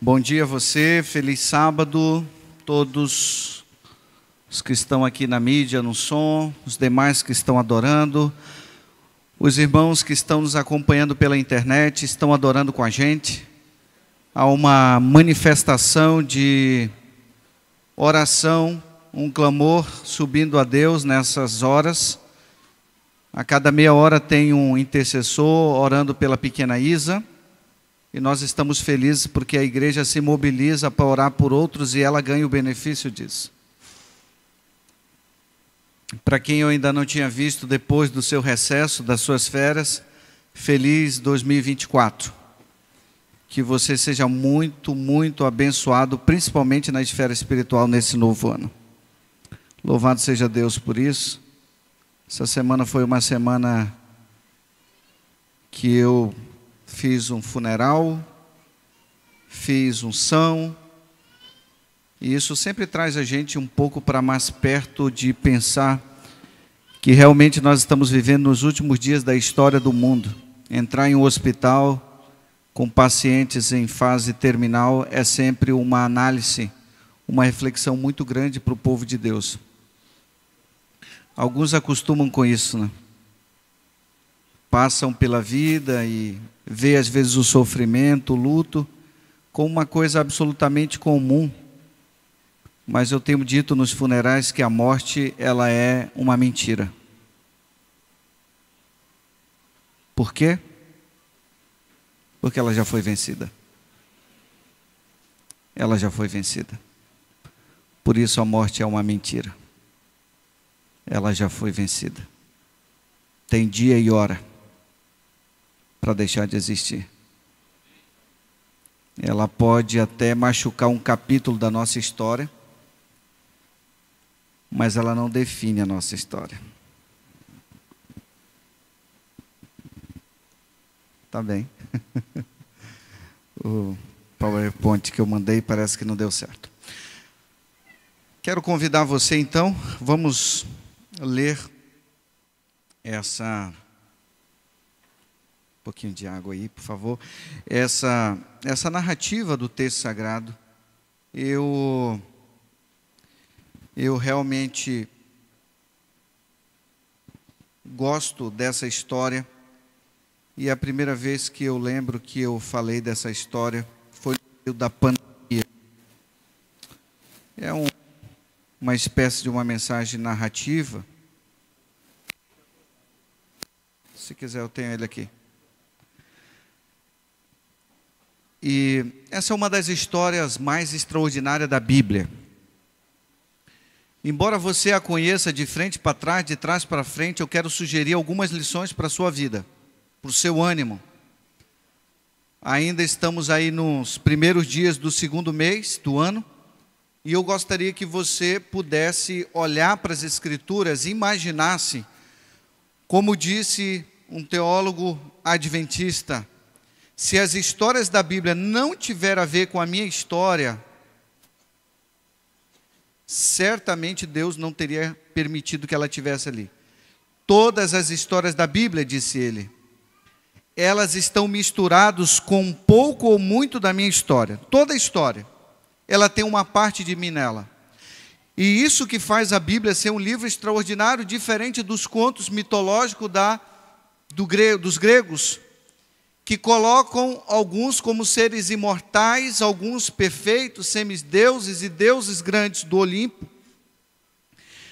Bom dia a você, feliz sábado, todos os que estão aqui na mídia, no som, os demais que estão adorando, os irmãos que estão nos acompanhando pela internet, estão adorando com a gente. Há uma manifestação de oração, um clamor subindo a Deus nessas horas. A cada meia hora tem um intercessor orando pela pequena Isa. E nós estamos felizes porque a igreja se mobiliza para orar por outros e ela ganha o benefício disso. Para quem eu ainda não tinha visto depois do seu recesso, das suas férias, feliz 2024. Que você seja muito, muito abençoado, principalmente na esfera espiritual nesse novo ano. Louvado seja Deus por isso. Essa semana foi uma semana que eu fiz um funeral, fiz unção, e isso sempre traz a gente um pouco para mais perto de pensar que realmente nós estamos vivendo nos últimos dias da história do mundo. Entrar em um hospital com pacientes em fase terminal é sempre uma análise, uma reflexão muito grande para o povo de Deus. Alguns acostumam com isso, né? Passam pela vida e vê às vezes o sofrimento, o luto, como uma coisa absolutamente comum. Mas eu tenho dito nos funerais que a morte, ela é uma mentira. Por quê? Porque ela já foi vencida. Ela já foi vencida. Por isso a morte é uma mentira. Ela já foi vencida. Tem dia e hora para deixar de existir. Ela pode até machucar um capítulo da nossa história, mas ela não define a nossa história. Tá bem. O PowerPoint que eu mandei parece que não deu certo. Quero convidar você então, vamos ler essa... Um pouquinho de água aí, por favor. Essa narrativa do texto sagrado, eu realmente gosto dessa história. E a primeira vez que eu lembro que eu falei dessa história foi no período da pandemia. É uma espécie de uma mensagem narrativa. Se quiser, eu tenho ele aqui. E essa é uma das histórias mais extraordinárias da Bíblia. Embora você a conheça de frente para trás, de trás para frente, eu quero sugerir algumas lições para a sua vida, para o seu ânimo. Ainda estamos aí nos primeiros dias do segundo mês do ano, e eu gostaria que você pudesse olhar para as Escrituras e imaginasse, como disse um teólogo adventista, se as histórias da Bíblia não tiverem a ver com a minha história, certamente Deus não teria permitido que ela tivesse ali. Todas as histórias da Bíblia, disse ele, elas estão misturadas com um pouco ou muito da minha história. Toda a história, ela tem uma parte de mim nela. E isso que faz a Bíblia ser um livro extraordinário, diferente dos contos mitológicos dos gregos, que colocam alguns como seres imortais, alguns perfeitos, semideuses e deuses grandes do Olimpo.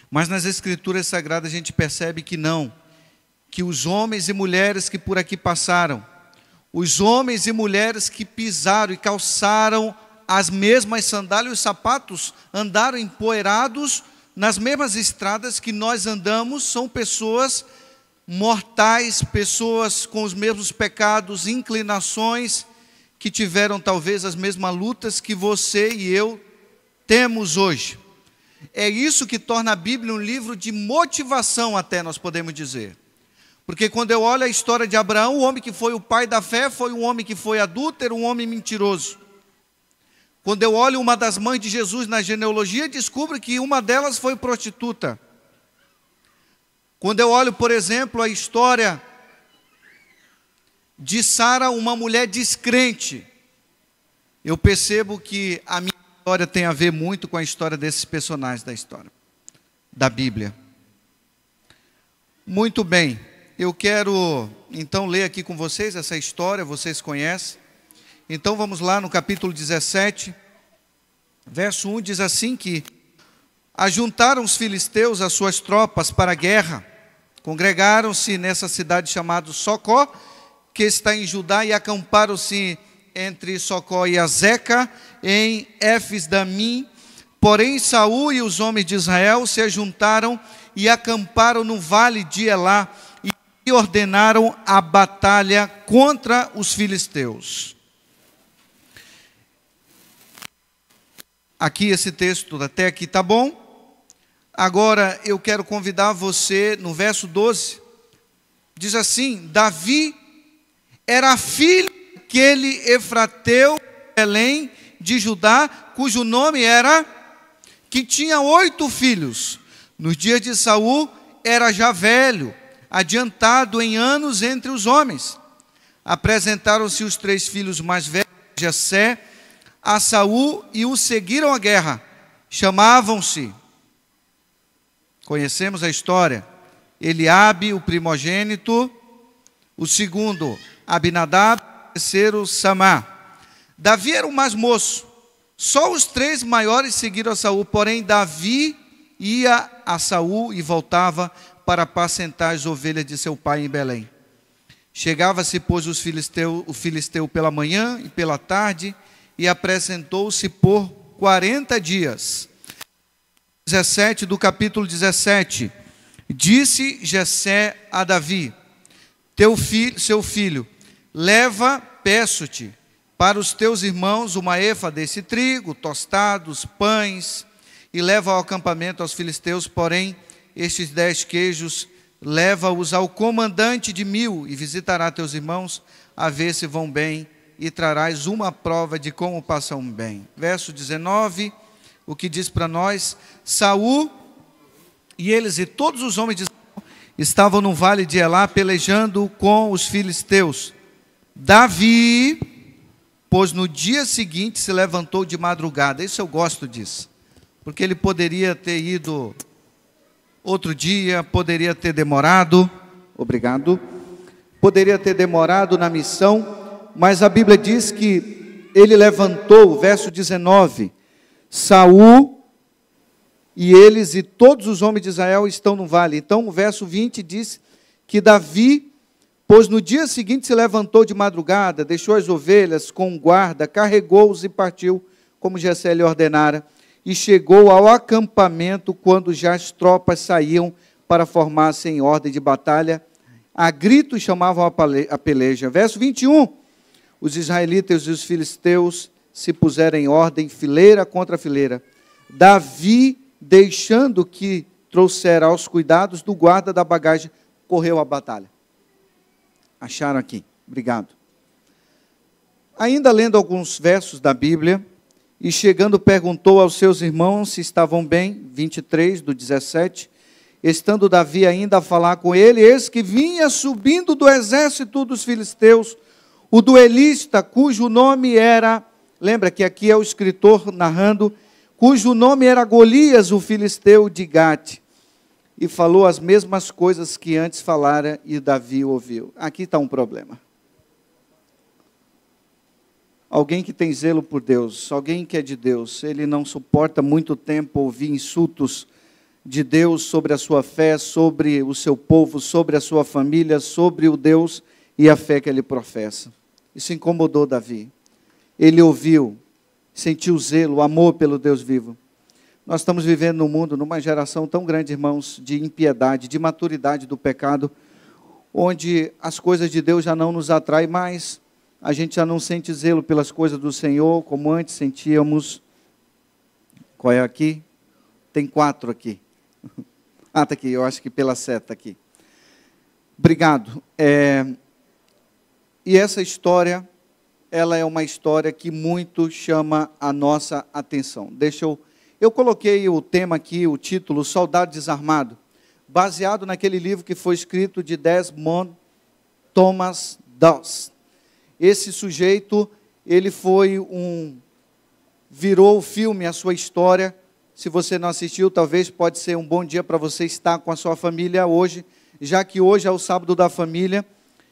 Mas nas Escrituras Sagradas a gente percebe que não, que os homens e mulheres que por aqui passaram, os homens e mulheres que pisaram e calçaram as mesmas sandálias e os sapatos, andaram empoeirados nas mesmas estradas que nós andamos, são pessoas mortais, pessoas com os mesmos pecados, inclinações, que tiveram talvez as mesmas lutas que você e eu temos hoje. É isso que torna a Bíblia um livro de motivação, até nós podemos dizer. Porque quando eu olho a história de Abraão, o homem que foi o pai da fé, foi um homem que foi adúltero, um homem mentiroso. Quando eu olho uma das mães de Jesus na genealogia, descubro que uma delas foi prostituta. Quando eu olho, por exemplo, a história de Sara, uma mulher descrente, Eu percebo que a minha história tem a ver muito com a história desses personagens da história, da Bíblia. Muito bem, eu quero então ler aqui com vocês essa história, vocês conhecem. Então vamos lá no capítulo 17, verso 1, diz assim que: ajuntaram os filisteus as suas tropas para a guerra, congregaram-se nessa cidade chamada Socó, que está em Judá, e acamparam-se entre Socó e Azeca, em Éfes-Damim. Porém Saul e os homens de Israel se ajuntaram e acamparam no vale de Elá, e ordenaram a batalha contra os filisteus. Aqui esse texto, até aqui está bom. Agora eu quero convidar você, no verso 12, diz assim: Davi era filho daquele Efrateu, Belém de Judá, cujo nome era, que tinha 8 filhos. Nos dias de Saul era já velho, adiantado em anos entre os homens. Apresentaram-se os 3 filhos mais velhos de Jessé a Saul e o seguiram à guerra. Chamavam-se, conhecemos a história, Eliabe, o primogênito; o segundo, Abinadab; o terceiro, Samá. Davi era o mais moço. Só os 3 maiores seguiram a Saul, porém Davi ia a Saul e voltava para apacentar as ovelhas de seu pai em Belém. Chegava-se, pois, o filisteu pela manhã e pela tarde, e apresentou-se por 40 dias. 17 do capítulo 17. Disse Jessé a Davi: seu filho, leva, peço-te, para os teus irmãos uma efa desse trigo, tostados, pães, e leva ao acampamento aos filisteus, porém, estes 10 queijos, leva-os ao comandante de 1000, e visitará teus irmãos, a ver se vão bem, e trarás uma prova de como passam bem. Verso 19, o que diz para nós: Saul e eles e todos os homens de Israel estavam no vale de Elá, pelejando com os filisteus. Davi, pois no dia seguinte se levantou de madrugada. Isso eu gosto disso, porque ele poderia ter ido outro dia, poderia ter demorado, poderia ter demorado na missão, mas a Bíblia diz que ele levantou, verso 19, Saul e eles e todos os homens de Israel estão no vale. Então o verso 20 diz que Davi, pois no dia seguinte se levantou de madrugada, deixou as ovelhas com guarda, carregou-os e partiu, como Jessé lhe ordenara, e chegou ao acampamento quando já as tropas saíam para formar-se em ordem de batalha. A gritos chamavam a peleja. Verso 21, os israelitas e os filisteus se puseram em ordem, fileira contra fileira. Davi, deixando que trouxera aos cuidados do guarda da bagagem, correu à batalha. Acharam aqui? Obrigado. Ainda lendo alguns versos da Bíblia, e chegando perguntou aos seus irmãos se estavam bem, 23 do 17, estando Davi ainda a falar com ele, eis que vinha subindo do exército dos filisteus, o duelista, cujo nome era, lembra que aqui é o escritor narrando, cujo nome era Golias, o filisteu de Gate, e falou as mesmas coisas que antes falara, e Davi ouviu. Aqui está um problema. Alguém que tem zelo por Deus, alguém que é de Deus, ele não suporta muito tempo ouvir insultos de Deus sobre a sua fé, sobre o seu povo, sobre a sua família, sobre o Deus e a fé que ele professa. Isso incomodou Davi. Ele ouviu, sentiu zelo, amor pelo Deus vivo. Nós estamos vivendo num mundo, numa geração tão grande, irmãos, de impiedade, de maturidade do pecado, onde as coisas de Deus já não nos atraem mais, a gente já não sente zelo pelas coisas do Senhor, como antes sentíamos. Qual é aqui? Tem 4 aqui. Ah, está aqui, eu acho que pela seta aqui. Obrigado. E essa história, ela é uma história que muito chama a nossa atenção. Eu coloquei o tema aqui, o título, Soldado Desarmado, baseado naquele livro que foi escrito de Desmond Thomas Doss. Esse sujeito, ele virou o filme, a sua história. Se você não assistiu, talvez pode ser um bom dia para você estar com a sua família hoje, já que hoje é o sábado da família.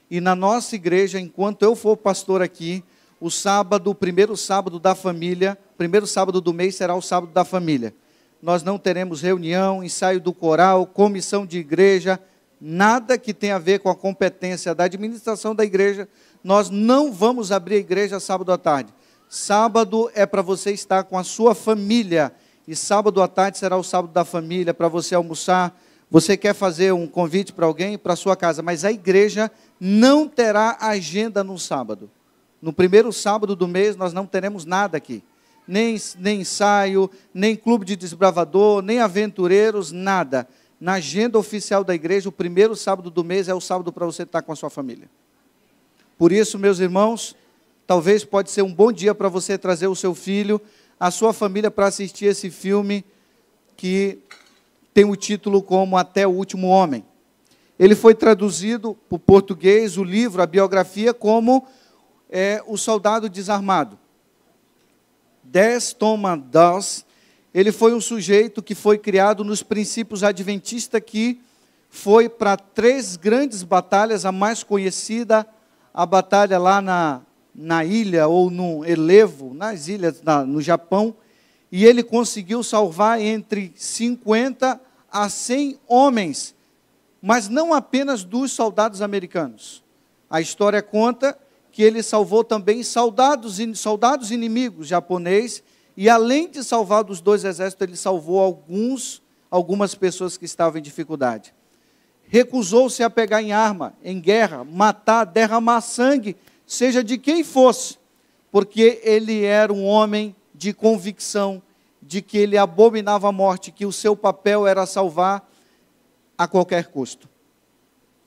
E na nossa igreja, enquanto eu for pastor aqui, o primeiro sábado da família, primeiro sábado do mês será o sábado da família. Nós não teremos reunião, ensaio do coral, comissão de igreja, nada que tenha a ver com a competência da administração da igreja. Nós não vamos abrir a igreja sábado à tarde. Sábado é para você estar com a sua família. E sábado à tarde será o sábado da família, para você almoçar. Você quer fazer um convite para alguém, para a sua casa, mas a igreja não terá agenda no sábado. No primeiro sábado do mês, nós não teremos nada aqui. Nem ensaio, nem clube de desbravador, nem aventureiros, nada. Na agenda oficial da igreja, o primeiro sábado do mês é o sábado para você estar com a sua família. Por isso, meus irmãos, talvez pode ser um bom dia para você trazer o seu filho, a sua família, para assistir esse filme que tem o título como Até o Último Homem. Ele foi traduzido para o português, o livro, a biografia, como O Soldado Desarmado. Thomas Dawes, ele foi um sujeito que foi criado nos princípios adventistas, que foi para 3 grandes batalhas, a mais conhecida, a batalha lá na ilha, ou no Elevo, nas ilhas, no Japão, e ele conseguiu salvar entre 50 a 100 homens, mas não apenas dos soldados americanos. A história conta que ele salvou também soldados inimigos japoneses, e além de salvar dos 2 exércitos, ele salvou algumas pessoas que estavam em dificuldade. Recusou-se a pegar em arma, em guerra, matar, derramar sangue, seja de quem fosse, porque ele era um homem de convicção, de que ele abominava a morte, que o seu papel era salvar a qualquer custo.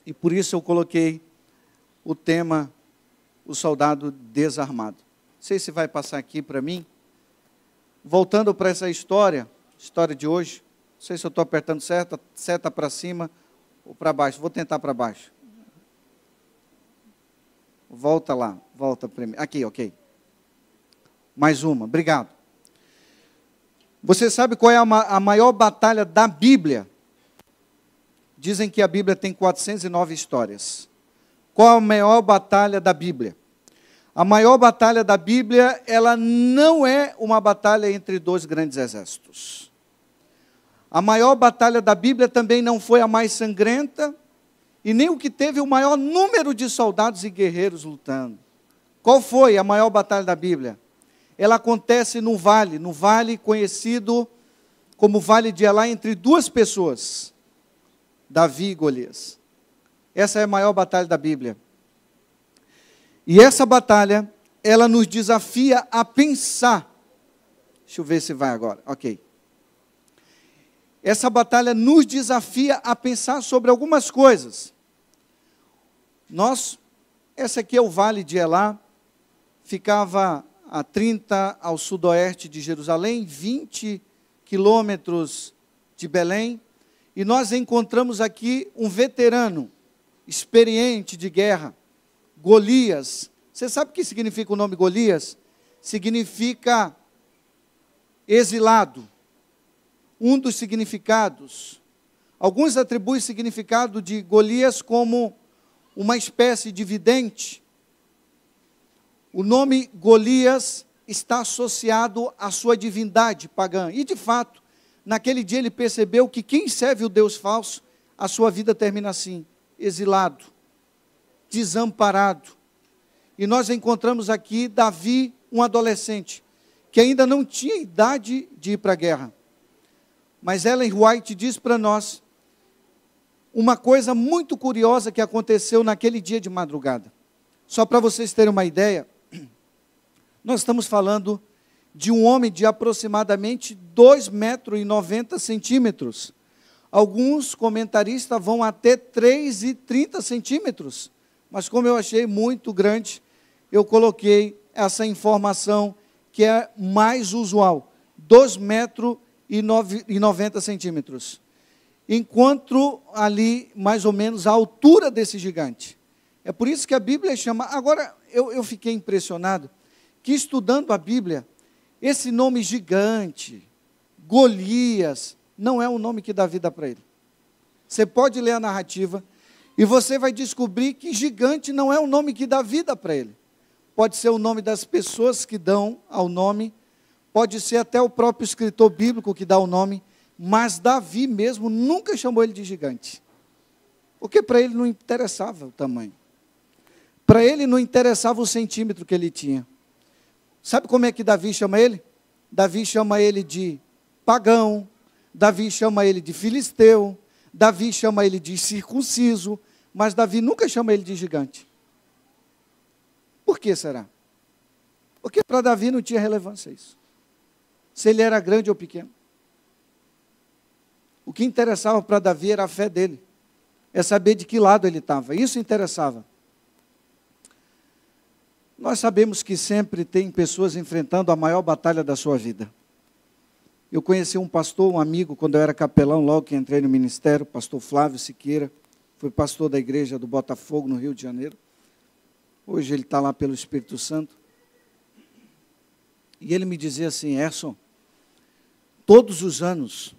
E por isso eu coloquei o tema, o soldado desarmado. Não sei se vai passar aqui para mim. Voltando para essa história de hoje, não sei se eu estou apertando seta para cima ou para baixo. Vou tentar para baixo. Volta lá, volta primeiro. Aqui, ok. Mais uma, obrigado. Você sabe qual é a maior batalha da Bíblia? Dizem que a Bíblia tem 409 histórias. Qual a maior batalha da Bíblia? A maior batalha da Bíblia, ela não é uma batalha entre 2 grandes exércitos. A maior batalha da Bíblia também não foi a mais sangrenta, e nem o que teve o maior número de soldados e guerreiros lutando. Qual foi a maior batalha da Bíblia? Ela acontece no vale conhecido como Vale de Elá, entre 2 pessoas, Davi e Golias. Essa é a maior batalha da Bíblia. E essa batalha, ela nos desafia a pensar. Deixa eu ver se vai agora. Ok. Essa batalha nos desafia a pensar sobre algumas coisas. Esse aqui é o Vale de Elá, ficava a 30 ao sudoeste de Jerusalém, 20 quilômetros de Belém, e nós encontramos aqui um veterano, experiente de guerra, Golias. Você sabe o que significa o nome Golias? Significa exilado. Um dos significados. Alguns atribuem o significado de Golias como uma espécie de vidente. O nome Golias está associado à sua divindade pagã. E, de fato, naquele dia ele percebeu que quem serve o Deus falso, a sua vida termina assim, exilado, desamparado. E nós encontramos aqui Davi, um adolescente, que ainda não tinha idade de ir para a guerra. Mas Ellen White diz para nós uma coisa muito curiosa que aconteceu naquele dia de madrugada. Só para vocês terem uma ideia, nós estamos falando de um homem de aproximadamente 2,90 metros. Alguns comentaristas vão até 3,30 centímetros. Mas como eu achei muito grande, eu coloquei essa informação que é mais usual. 2,90 centímetros. Enquanto ali, mais ou menos, a altura desse gigante. É por isso que a Bíblia chama... Agora, eu fiquei impressionado que estudando a Bíblia, esse nome gigante, Golias, não é o nome que Davi dá para ele. Você pode ler a narrativa e você vai descobrir que gigante não é o nome que Davi dá para ele. Pode ser o nome das pessoas que dão ao nome, pode ser até o próprio escritor bíblico que dá o nome, mas Davi mesmo nunca chamou ele de gigante. Porque para ele não interessava o tamanho. Para ele não interessava o centímetro que ele tinha. Sabe como é que Davi chama ele? Davi chama ele de pagão, Davi chama ele de filisteu, Davi chama ele de circunciso, mas Davi nunca chama ele de gigante. Por que será? Porque para Davi não tinha relevância isso. Se ele era grande ou pequeno. O que interessava para Davi era a fé dele. É saber de que lado ele estava. Isso interessava. Nós sabemos que sempre tem pessoas enfrentando a maior batalha da sua vida. Eu conheci um pastor, um amigo, quando eu era capelão, logo que entrei no ministério, pastor Flávio Siqueira, foi pastor da igreja do Botafogo, no Rio de Janeiro. Hoje ele está lá pelo Espírito Santo. E ele me dizia assim: Erson, todos os anos,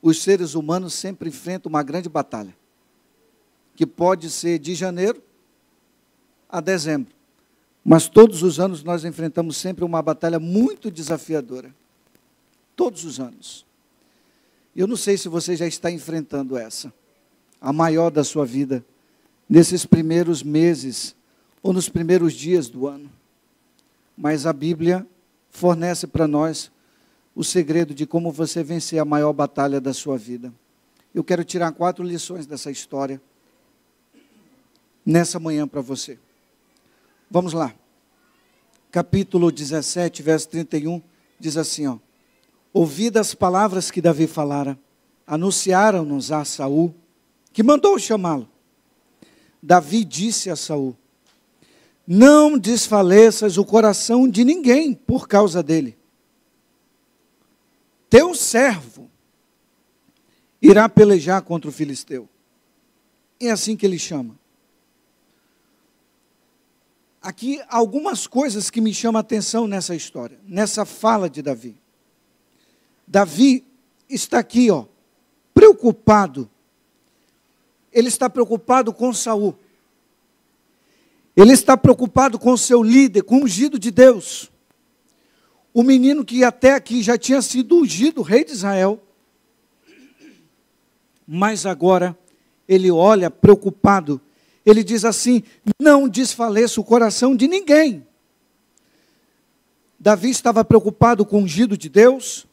os seres humanos sempre enfrentam uma grande batalha, que pode ser de janeiro a dezembro. Mas todos os anos nós enfrentamos sempre uma batalha muito desafiadora. Todos os anos. Eu não sei se você já está enfrentando essa, a maior da sua vida, nesses primeiros meses ou nos primeiros dias do ano. Mas a Bíblia fornece para nós o segredo de como você vencer a maior batalha da sua vida. Eu quero tirar 4 lições dessa história nessa manhã para você. Vamos lá. Capítulo 17, verso 31, diz assim, ó: ouvidas as palavras que Davi falara, anunciaram-nos a Saul, que mandou chamá-lo. Davi disse a Saul: não desfaleças o coração de ninguém por causa dele. Teu servo irá pelejar contra o filisteu. É assim que ele chama. Aqui, algumas coisas que me chamam a atenção nessa história, nessa fala de Davi. Davi está aqui, ó, preocupado. Ele está preocupado com Saul. Ele está preocupado com o seu líder, com o ungido de Deus. O menino que até aqui já tinha sido ungido, rei de Israel. Mas agora, ele olha preocupado. Ele diz assim: não desfaleça o coração de ninguém. Davi estava preocupado com o ungido de Deus.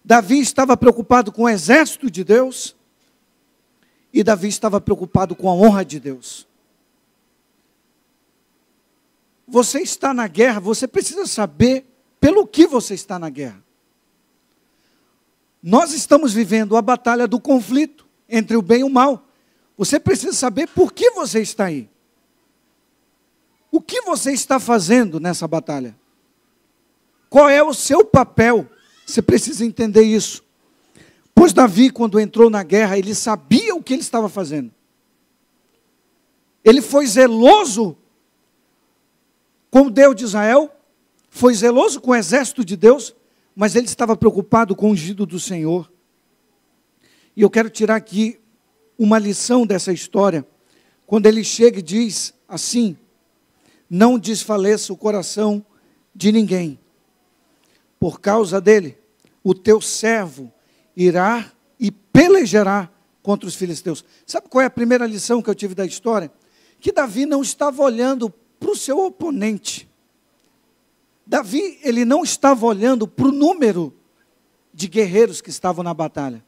Davi estava preocupado com o exército de Deus. E Davi estava preocupado com a honra de Deus. Você está na guerra, você precisa saber pelo que você está na guerra. Nós estamos vivendo a batalha do conflito entre o bem e o mal. Você precisa saber por que você está aí. O que você está fazendo nessa batalha? Qual é o seu papel? Você precisa entender isso. Pois Davi, quando entrou na guerra, ele sabia o que ele estava fazendo. Ele foi zeloso com o Deus de Israel, foi zeloso com o exército de Deus, mas ele estava preocupado com o ungido do Senhor. E eu quero tirar aqui uma lição dessa história, quando ele chega e diz assim: não desfaleça o coração de ninguém. Por causa dele, o teu servo irá e pelejará contra os filisteus. Sabe qual é a primeira lição que eu tive da história? Que Davi não estava olhando para o seu oponente. Davi, ele não estava olhando para o número de guerreiros que estavam na batalha.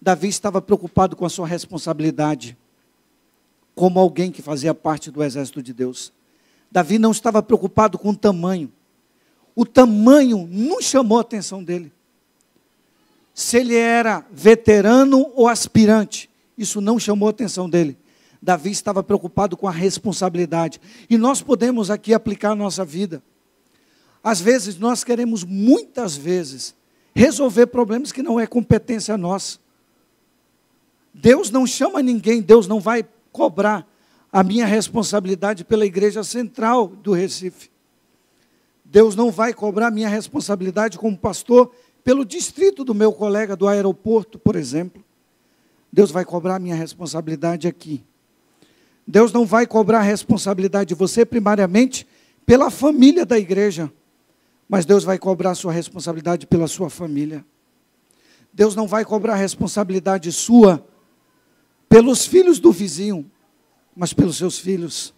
Davi estava preocupado com a sua responsabilidade, como alguém que fazia parte do exército de Deus. Davi não estava preocupado com o tamanho. O tamanho não chamou a atenção dele. Se ele era veterano ou aspirante, isso não chamou a atenção dele. Davi estava preocupado com a responsabilidade. E nós podemos aqui aplicar a nossa vida. Às vezes, nós queremos, muitas vezes, resolver problemas que não é competência nossa. Deus não chama ninguém, Deus não vai cobrar a minha responsabilidade pela igreja central do Recife. Deus não vai cobrar minha responsabilidade como pastor pelo distrito do meu colega do aeroporto, por exemplo. Deus vai cobrar minha responsabilidade aqui. Deus não vai cobrar a responsabilidade de você primariamente pela família da igreja, mas Deus vai cobrar a sua responsabilidade pela sua família. Deus não vai cobrar a responsabilidade sua pelos filhos do vizinho, mas pelos seus filhos.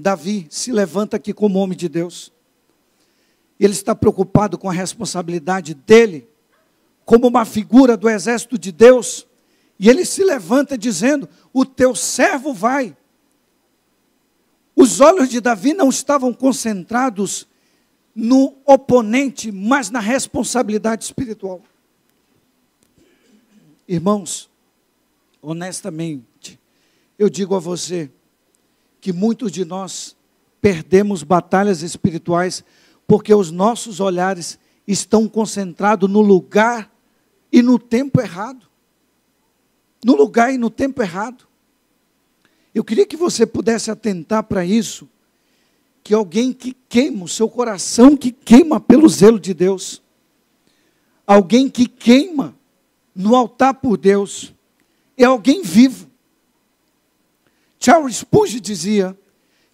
Davi se levanta aqui como homem de Deus. Ele está preocupado com a responsabilidade dele, como uma figura do exército de Deus. E ele se levanta dizendo: o teu servo vai. Os olhos de Davi não estavam concentrados no oponente, mas na responsabilidade espiritual. Irmãos, honestamente, eu digo a você que muitos de nós perdemos batalhas espirituais porque os nossos olhares estão concentrados no lugar e no tempo errado. No lugar e no tempo errado. Eu queria que você pudesse atentar para isso, que alguém que queima, o seu coração que queima pelo zelo de Deus, alguém que queima no altar por Deus, é alguém vivo. Charles Spurgeon dizia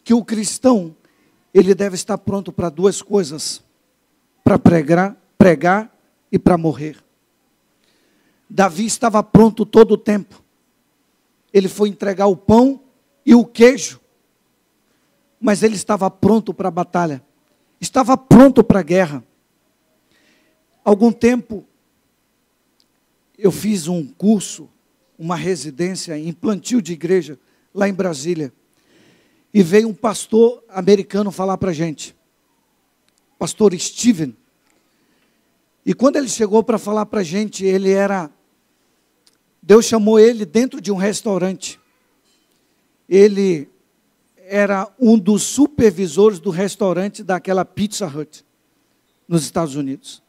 que o cristão, ele deve estar pronto para duas coisas: para pregar e para morrer. Davi estava pronto todo o tempo. Ele foi entregar o pão e o queijo, mas ele estava pronto para a batalha, estava pronto para a guerra. Algum tempo, eu fiz um curso, uma residência em plantio de igreja, lá em Brasília, e veio um pastor americano falar para a gente, pastor Steven, e quando ele chegou para falar para a gente, Deus chamou ele dentro de um restaurante. Ele era um dos supervisores do restaurante daquela Pizza Hut, nos Estados Unidos.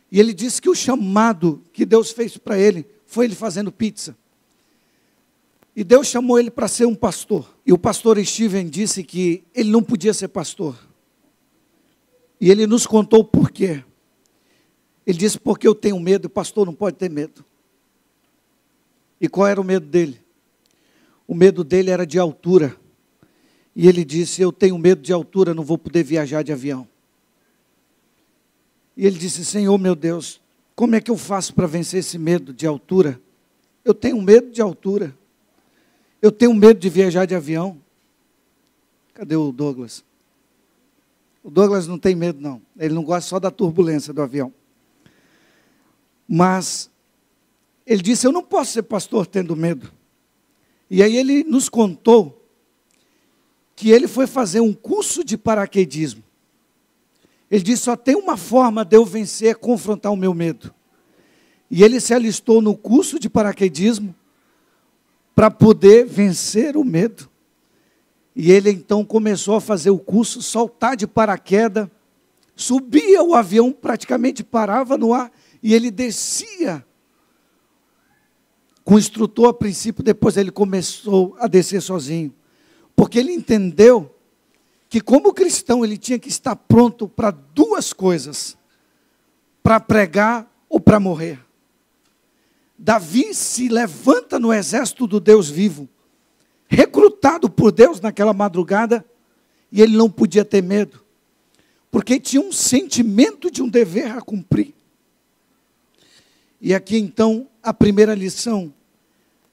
E ele disse que o chamado que Deus fez para ele, foi ele fazendo pizza. E Deus chamou ele para ser um pastor. E o pastor Steven disse que ele não podia ser pastor. E ele nos contou por quê. Ele disse: porque eu tenho medo, o pastor não pode ter medo. E qual era o medo dele? O medo dele era de altura. E ele disse: eu tenho medo de altura, não vou poder viajar de avião. E ele disse: Senhor meu Deus, como é que eu faço para vencer esse medo de altura? Eu tenho medo de altura. Eu tenho medo de viajar de avião. Cadê o Douglas? O Douglas não tem medo, não. Ele não gosta só da turbulência do avião. Mas ele disse: eu não posso ser pastor tendo medo. E aí ele nos contou que ele foi fazer um curso de paraquedismo. Ele disse: só tem uma forma de eu vencer, confrontar o meu medo. E ele se alistou no curso de paraquedismo para poder vencer o medo. E ele então começou a fazer o curso, saltar de paraquedas, subia o avião, praticamente parava no ar, e ele descia com o instrutor a princípio, depois ele começou a descer sozinho. Porque ele entendeu que como cristão ele tinha que estar pronto para duas coisas: para pregar ou para morrer. Davi se levanta no exército do Deus vivo, recrutado por Deus naquela madrugada, e ele não podia ter medo, porque tinha um sentimento de um dever a cumprir. E aqui então, a primeira lição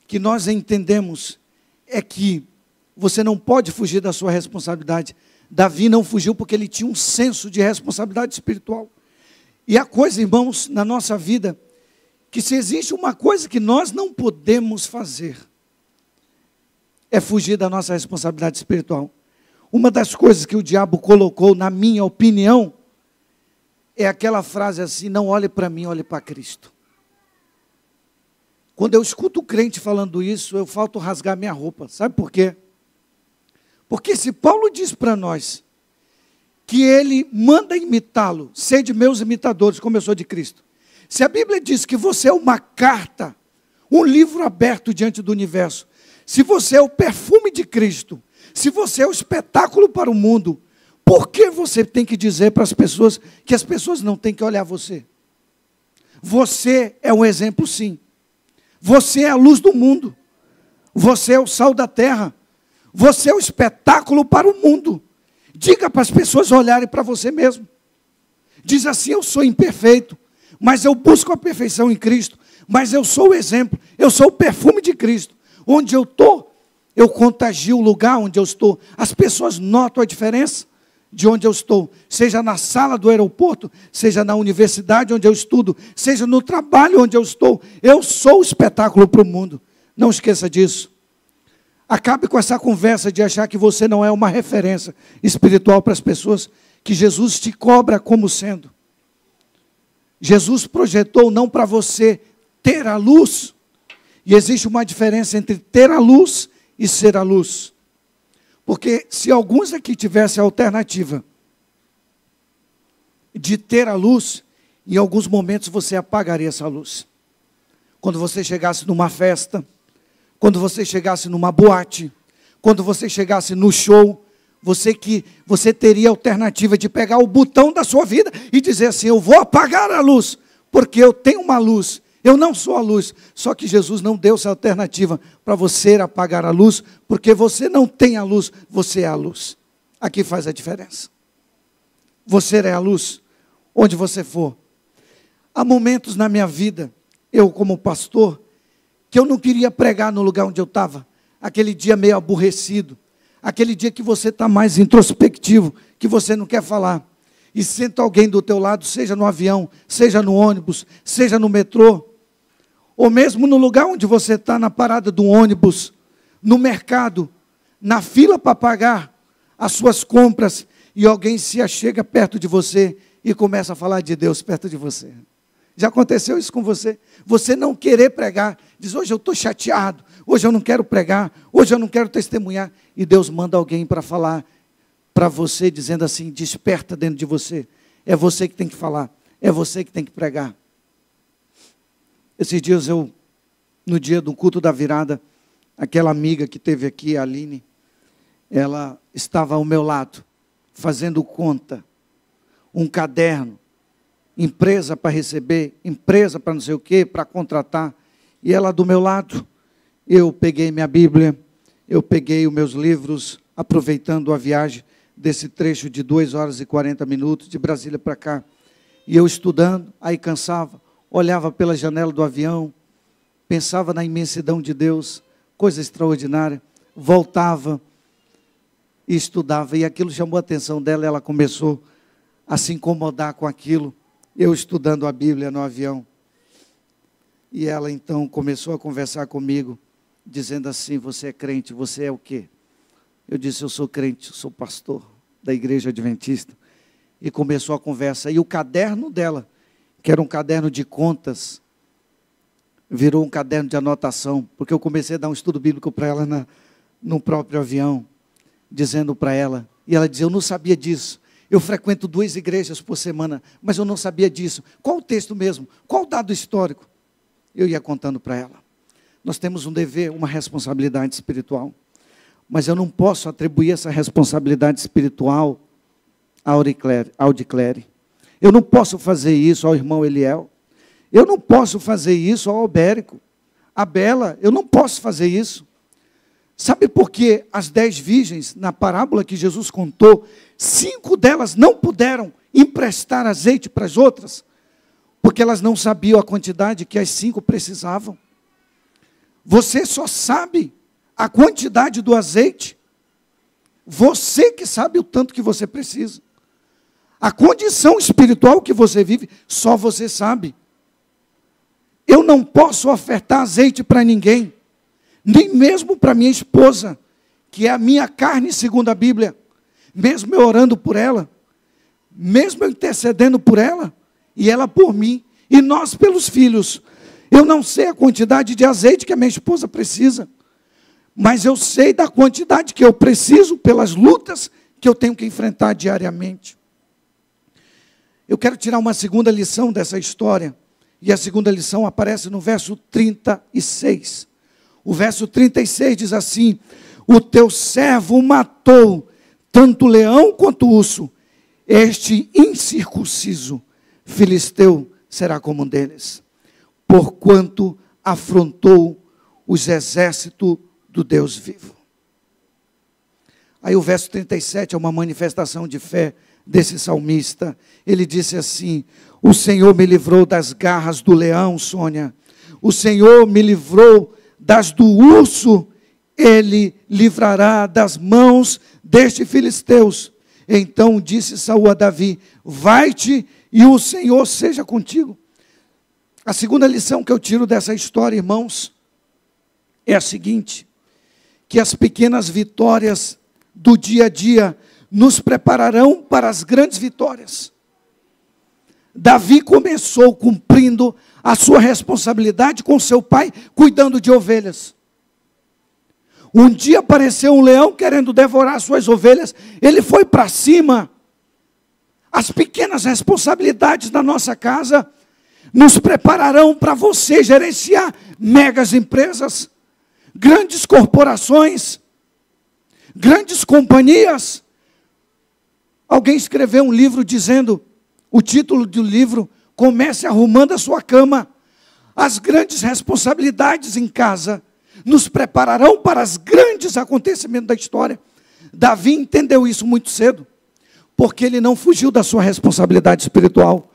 que nós entendemos é que você não pode fugir da sua responsabilidade. Davi não fugiu porque ele tinha um senso de responsabilidade espiritual. E a coisa, irmãos, na nossa vida, que se existe uma coisa que nós não podemos fazer, é fugir da nossa responsabilidade espiritual. Uma das coisas que o diabo colocou, na minha opinião, é aquela frase assim: não olhe para mim, olhe para Cristo. Quando eu escuto o crente falando isso, eu falto rasgar minha roupa. Sabe por quê? Porque se Paulo diz para nós que ele manda imitá-lo, sede meus imitadores, como eu sou de Cristo. Se a Bíblia diz que você é uma carta, um livro aberto diante do universo, se você é o perfume de Cristo, se você é o espetáculo para o mundo, Por que você tem que dizer para as pessoas que as pessoas não têm que olhar você? Você é um exemplo, sim. Você é a luz do mundo. Você é o sal da terra. Você é o espetáculo para o mundo. Diga para as pessoas olharem para você mesmo. Diz assim: eu sou imperfeito, mas eu busco a perfeição em Cristo. Mas eu sou o exemplo, eu sou o perfume de Cristo. Onde eu estou, eu contagio o lugar onde eu estou. As pessoas notam a diferença de onde eu estou. Seja na sala do aeroporto, seja na universidade onde eu estudo, seja no trabalho onde eu estou. Eu sou o espetáculo para o mundo. Não esqueça disso. Acabe com essa conversa de achar que você não é uma referência espiritual para as pessoas, que Jesus te cobra como sendo. Jesus projetou não para você ter a luz, e existe uma diferença entre ter a luz e ser a luz. Porque se alguns aqui tivessem a alternativa de ter a luz, em alguns momentos você apagaria essa luz. Quando você chegasse numa festa, quando você chegasse numa boate, quando você chegasse no show, você teria a alternativa de pegar o botão da sua vida e dizer assim: eu vou apagar a luz, porque eu tenho uma luz, eu não sou a luz. Só que Jesus não deu essa alternativa para você apagar a luz, porque você não tem a luz, você é a luz. Aqui faz a diferença. Você é a luz, onde você for. Há momentos na minha vida, eu como pastor, que eu não queria pregar no lugar onde eu estava. Aquele dia meio aborrecido. Aquele dia que você está mais introspectivo, que você não quer falar. E senta alguém do teu lado, seja no avião, seja no ônibus, seja no metrô, ou mesmo no lugar onde você está, na parada do ônibus, no mercado, na fila para pagar as suas compras, e alguém se achega perto de você e começa a falar de Deus perto de você. Já aconteceu isso com você? Você não querer pregar, diz: hoje eu estou chateado, hoje eu não quero pregar, hoje eu não quero testemunhar, e Deus manda alguém para falar para você, dizendo assim: desperta dentro de você, é você que tem que falar, é você que tem que pregar. Esses dias no dia do culto da virada, aquela amiga que teve aqui, a Aline, ela estava ao meu lado, fazendo conta, um caderno, empresa para receber, empresa para não sei o quê, para contratar, e ela do meu lado. Eu peguei minha Bíblia, eu peguei os meus livros, aproveitando a viagem desse trecho de 2 horas e 40 minutos, de Brasília para cá, e eu estudando, aí cansava, olhava pela janela do avião, pensava na imensidão de Deus, coisa extraordinária, voltava e estudava, e aquilo chamou a atenção dela, ela começou a se incomodar com aquilo, eu estudando a Bíblia no avião, e ela então começou a conversar comigo, dizendo assim: você é crente, você é o quê? Eu disse: eu sou crente, eu sou pastor da igreja adventista. E começou a conversa, e o caderno dela, que era um caderno de contas, virou um caderno de anotação, porque eu comecei a dar um estudo bíblico para ela no próprio avião, dizendo para ela, e ela dizia: eu não sabia disso, eu frequento 2 igrejas por semana, mas eu não sabia disso. Qual o texto mesmo? Qual o dado histórico? Eu ia contando para ela. Nós temos um dever, uma responsabilidade espiritual, mas eu não posso atribuir essa responsabilidade espiritual ao Diclere. Eu não posso fazer isso ao irmão Eliel. Eu não posso fazer isso ao Albérico. A Bela, eu não posso fazer isso. Sabe por que as 10 virgens, na parábola que Jesus contou, 5 delas não puderam emprestar azeite para as outras? Porque elas não sabiam a quantidade que as 5 precisavam. Você só sabe a quantidade do azeite, você que sabe o tanto que você precisa. A condição espiritual que você vive, só você sabe. Eu não posso ofertar azeite para ninguém, nem mesmo para minha esposa, que é a minha carne segundo a Bíblia, mesmo eu orando por ela, mesmo eu intercedendo por ela, e ela por mim, e nós pelos filhos. Eu não sei a quantidade de azeite que a minha esposa precisa, mas eu sei da quantidade que eu preciso pelas lutas que eu tenho que enfrentar diariamente. Eu quero tirar uma segunda lição dessa história, e a segunda lição aparece no verso 36. O verso 36 diz assim: o teu servo matou tanto leão quanto urso, este incircunciso filisteu será como um deles, porquanto afrontou os exércitos do Deus vivo. Aí o verso 37 é uma manifestação de fé desse salmista. Ele disse assim: o Senhor me livrou das garras do leão, Sônia. O Senhor me livrou das do urso. Ele livrará das mãos destes filisteus. Então disse Saul a Davi: vai-te e o Senhor seja contigo. A segunda lição que eu tiro dessa história, irmãos, é a seguinte: que as pequenas vitórias do dia a dia nos prepararão para as grandes vitórias. Davi começou cumprindo a sua responsabilidade com seu pai, cuidando de ovelhas. Um dia apareceu um leão querendo devorar suas ovelhas, ele foi para cima. As pequenas responsabilidades da nossa casa nos prepararão para você gerenciar megas empresas, grandes corporações, grandes companhias. Alguém escreveu um livro dizendo, o título do livro, comece arrumando a sua cama. As grandes responsabilidades em casa nos prepararão para os grandes acontecimentos da história. Davi entendeu isso muito cedo, porque ele não fugiu da sua responsabilidade espiritual.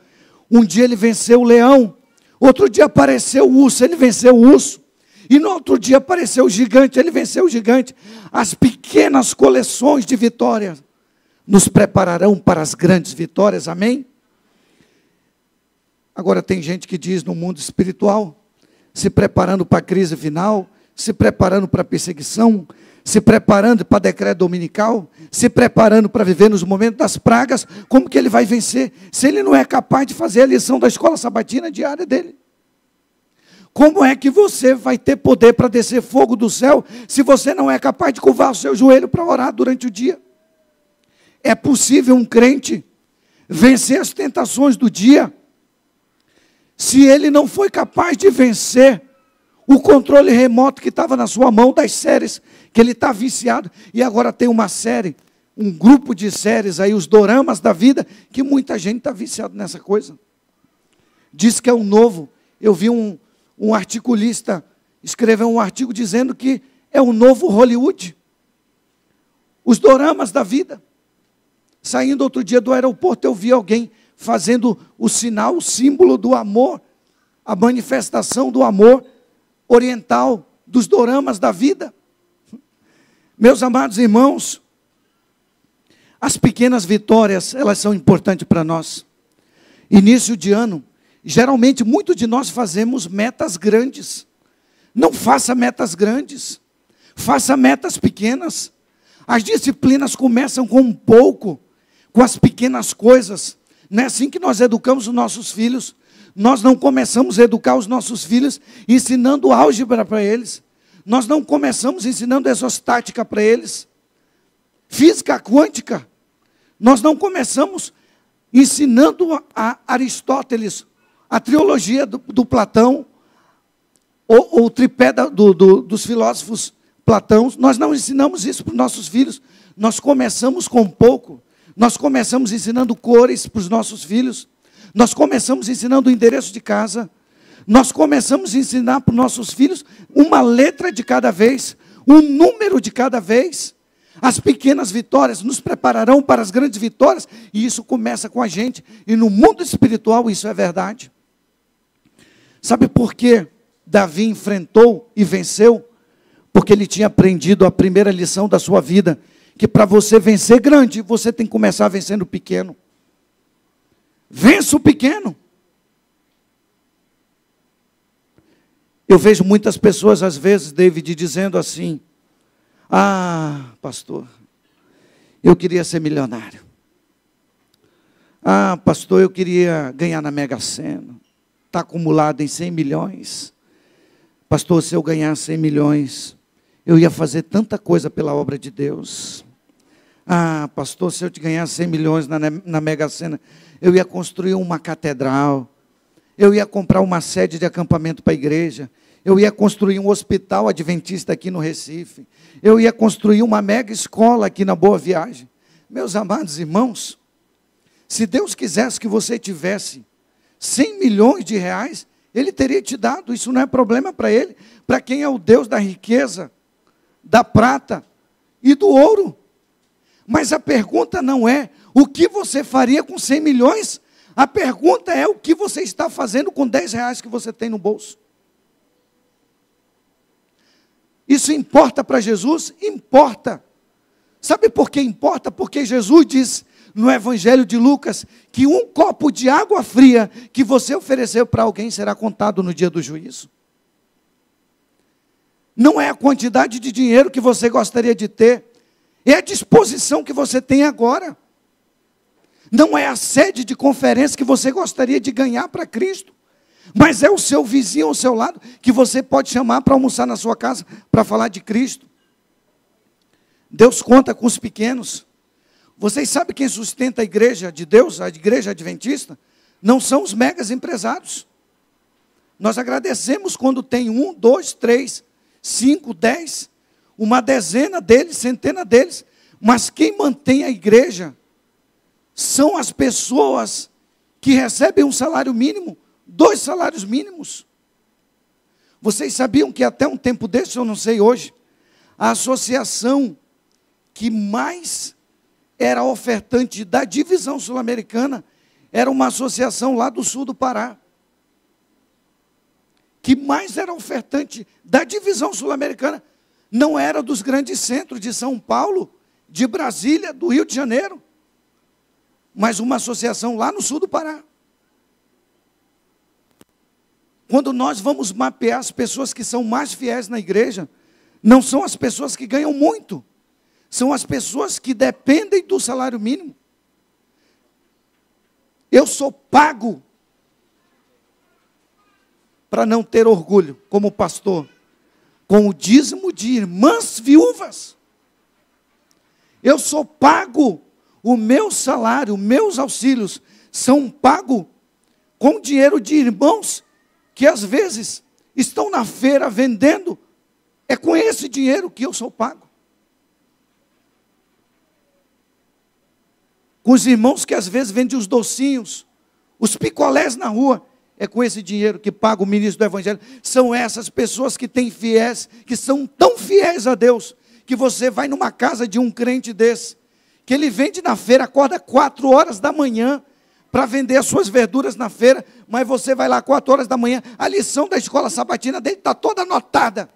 Um dia ele venceu o leão, outro dia apareceu o urso, ele venceu o urso. E no outro dia apareceu o gigante, ele venceu o gigante. As pequenas coleções de vitórias nos prepararão para as grandes vitórias, amém? Agora tem gente que diz no mundo espiritual, se preparando para a crise final, se preparando para a perseguição, se preparando para decreto dominical, se preparando para viver nos momentos das pragas, como que ele vai vencer, se ele não é capaz de fazer a lição da escola sabatina diária dele? Como é que você vai ter poder para descer fogo do céu, se você não é capaz de curvar o seu joelho para orar durante o dia? É possível um crente vencer as tentações do dia, se ele não foi capaz de vencer o controle remoto que estava na sua mão das séries, que ele está viciado, e agora tem uma série, um grupo de séries aí, os doramas da vida, que muita gente está viciado nessa coisa. Diz que é um novo, eu vi um articulista escrever um artigo dizendo que é o novo Hollywood. Os doramas da vida. Saindo outro dia do aeroporto, eu vi alguém fazendo o sinal, o símbolo do amor, a manifestação do amor oriental, dos doramas da vida. Meus amados irmãos, as pequenas vitórias, elas são importantes para nós. Início de ano, geralmente, muitos de nós fazemos metas grandes. Não faça metas grandes, faça metas pequenas. As disciplinas começam com um pouco, com as pequenas coisas. Não é assim que nós educamos os nossos filhos. Nós não começamos a educar os nossos filhos ensinando álgebra para eles. Nós não começamos ensinando exostática para eles. Física quântica. Nós não começamos ensinando a Aristóteles a trilogia do Platão, ou o tripé dos filósofos Platão. Nós não ensinamos isso para os nossos filhos. Nós começamos com pouco. Nós começamos ensinando cores para os nossos filhos. Nós começamos ensinando o endereço de casa. Nós começamos a ensinar para os nossos filhos uma letra de cada vez, um número de cada vez. As pequenas vitórias nos prepararão para as grandes vitórias, e isso começa com a gente. E no mundo espiritual isso é verdade. Sabe por que Davi enfrentou e venceu? Porque ele tinha aprendido a primeira lição da sua vida, que para você vencer grande, você tem que começar vencendo pequeno. Vença o pequeno. Eu vejo muitas pessoas, às vezes, David, dizendo assim: ah, pastor, eu queria ser milionário. Ah, pastor, eu queria ganhar na Mega Sena. Está acumulado em 100 milhões. Pastor, se eu ganhar 100 milhões, eu ia fazer tanta coisa pela obra de Deus. Ah, pastor, se eu te ganhar 100 milhões na Mega Sena, eu ia construir uma catedral, eu ia comprar uma sede de acampamento para a igreja, eu ia construir um hospital adventista aqui no Recife, eu ia construir uma mega escola aqui na Boa Viagem. Meus amados irmãos, se Deus quisesse que você tivesse 100 milhões de reais, Ele teria te dado, isso não é problema para Ele. Para quem é o Deus da riqueza, da prata e do ouro. Mas a pergunta não é o que você faria com 100 milhões, a pergunta é o que você está fazendo com 10 reais que você tem no bolso. Isso importa para Jesus? Importa. Sabe por que importa? Porque Jesus diz no Evangelho de Lucas que um copo de água fria que você ofereceu para alguém será contado no dia do juízo. Não é a quantidade de dinheiro que você gostaria de ter, é a disposição que você tem agora. Não é a sede de conferência que você gostaria de ganhar para Cristo, mas é o seu vizinho ao seu lado que você pode chamar para almoçar na sua casa para falar de Cristo. Deus conta com os pequenos. Vocês sabem quem sustenta a igreja de Deus, a igreja adventista? Não são os megas empresários. Nós agradecemos quando tem 1, 2, 3, 5, 10, uma dezena deles, centena deles, mas quem mantém a igreja são as pessoas que recebem um salário mínimo, 2 salários mínimos. Vocês sabiam que até um tempo desse, eu não sei hoje, a associação que mais era ofertante da divisão sul-americana era uma associação lá do sul do Pará. Que mais era ofertante da divisão sul-americana, não era dos grandes centros de São Paulo, de Brasília, do Rio de Janeiro, mas uma associação lá no sul do Pará. Quando nós vamos mapear as pessoas que são mais fiéis na igreja, não são as pessoas que ganham muito, são as pessoas que dependem do salário mínimo. Eu sou pago para não ter orgulho, como pastor, com o dízimo de irmãs viúvas. Eu sou pago, o meu salário, meus auxílios são pagos com dinheiro de irmãos que às vezes estão na feira vendendo. É com esse dinheiro que eu sou pago. Com os irmãos que às vezes vendem os docinhos, os picolés na rua. É com esse dinheiro que paga o ministro do Evangelho. São essas pessoas que têm fiéis, que são tão fiéis a Deus, que você vai numa casa de um crente desse, que ele vende na feira, acorda 4 horas da manhã, para vender as suas verduras na feira, mas você vai lá 4 horas da manhã, a lição da escola sabatina dele está toda anotada.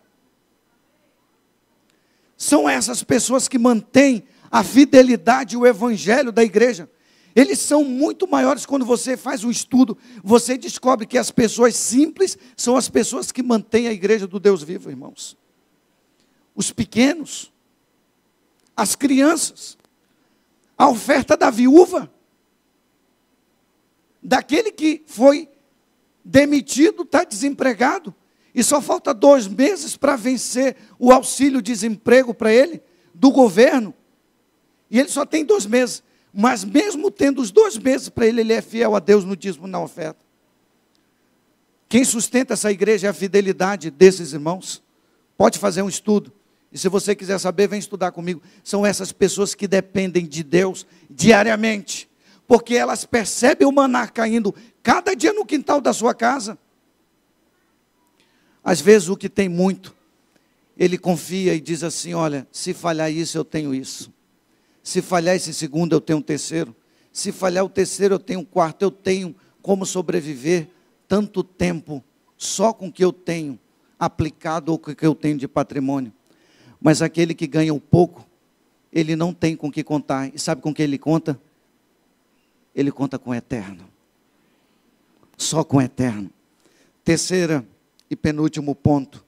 São essas pessoas que mantêm a fidelidade e o Evangelho da igreja. Eles são muito maiores. Quando você faz um estudo, você descobre que as pessoas simples são as pessoas que mantêm a igreja do Deus vivo, irmãos. Os pequenos, as crianças, a oferta da viúva, daquele que foi demitido, está desempregado, e só falta 2 meses para vencer o auxílio-desemprego para ele, do governo, e ele só tem 2 meses. Mas mesmo tendo os 2 meses para ele, ele é fiel a Deus no dízimo, na oferta. Quem sustenta essa igreja é a fidelidade desses irmãos. Pode fazer um estudo. E se você quiser saber, vem estudar comigo. São essas pessoas que dependem de Deus diariamente. Porque elas percebem o maná caindo cada dia no quintal da sua casa. Às vezes o que tem muito, ele confia e diz assim, olha, se falhar isso, eu tenho isso. Se falhar esse segundo, eu tenho um terceiro. Se falhar o terceiro, eu tenho um quarto. Eu tenho como sobreviver tanto tempo só com o que eu tenho aplicado ou com o que eu tenho de patrimônio. Mas aquele que ganha um pouco, ele não tem com o que contar. E sabe com que ele conta? Ele conta com o eterno. Só com o eterno. Terceira e penúltimo ponto.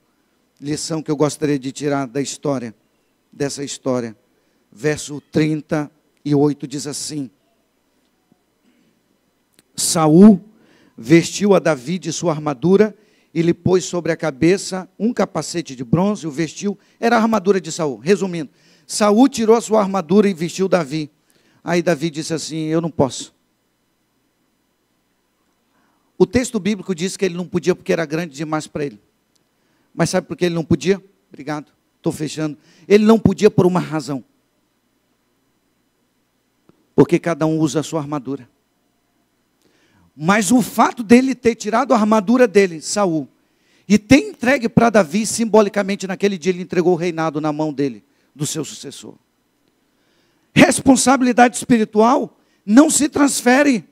Lição que eu gostaria de tirar da história, dessa história. Verso 38 diz assim: Saul vestiu a Davi de sua armadura e lhe pôs sobre a cabeça um capacete de bronze, o vestiu, era a armadura de Saul. Resumindo, Saul tirou a sua armadura e vestiu Davi. Aí Davi disse assim, eu não posso. O texto bíblico diz que ele não podia porque era grande demais para ele. Mas sabe por que ele não podia? Obrigado, estou fechando. Ele não podia por uma razão. Porque cada um usa a sua armadura. Mas o fato dele ter tirado a armadura dele, Saul, e ter entregue para Davi, simbolicamente naquele dia ele entregou o reinado na mão dele, do seu sucessor. Responsabilidade espiritual não se transfere.